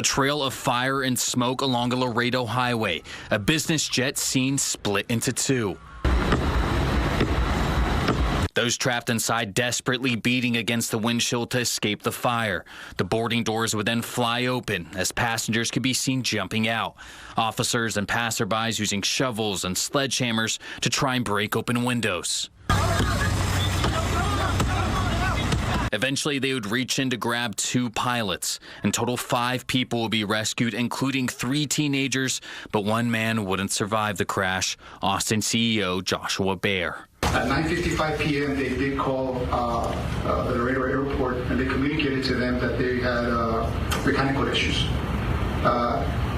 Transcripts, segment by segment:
A trail of fire and smoke along a Laredo highway. A business jet seen split into two. Those trapped inside desperately beating against the windshield to escape the fire. The boarding doors would then fly open as passengers could be seen jumping out. Officers and passerbys using shovels and sledgehammers to try and break open windows. Eventually, they would reach in to grab two pilots. In total, 5 people would be rescued, including 3 teenagers, but one man wouldn't survive the crash. Austin CEO Joshua Baer. At 9:55 p.m., they did call the Laredo airport, and they communicated to them that they had mechanical issues.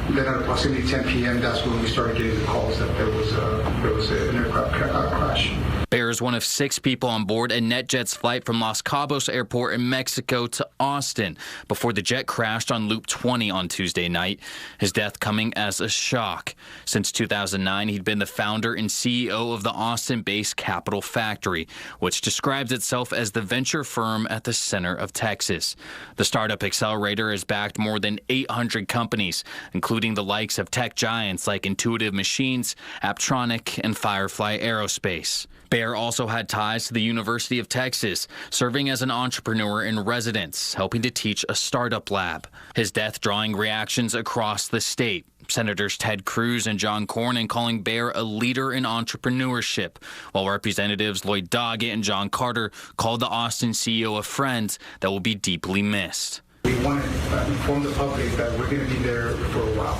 Then at approximately 10 p.m., that's when we started getting the calls that there was an aircraft crash. Baer is one of 6 people on board a NetJet's flight from Los Cabos Airport in Mexico to Austin before the jet crashed on Loop 20 on Tuesday night, his death coming as a shock. Since 2009, he'd been the founder and CEO of the Austin-based Capital Factory, which describes itself as the venture firm at the center of Texas. The startup accelerator has backed more than 800 companies, including the likes of tech giants like Intuitive Machines, Apptronik, and Firefly Aerospace. Baer also had ties to the University of Texas, serving as an entrepreneur in residence, helping to teach a startup lab. His death drawing reactions across the state. Senators Ted Cruz and John Cornyn calling Baer a leader in entrepreneurship, while Representatives Lloyd Doggett and John Carter called the Austin CEO a friend that will be deeply missed. We want to inform the public that we're going to be there for a while.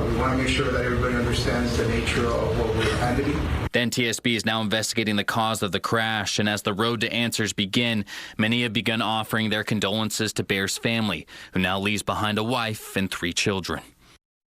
We want to make sure that everybody understands the nature of what we're handling. The NTSB is now investigating the cause of the crash, and as the road to answers begin, many have begun offering their condolences to Baer's family, who now leaves behind a wife and 3 children.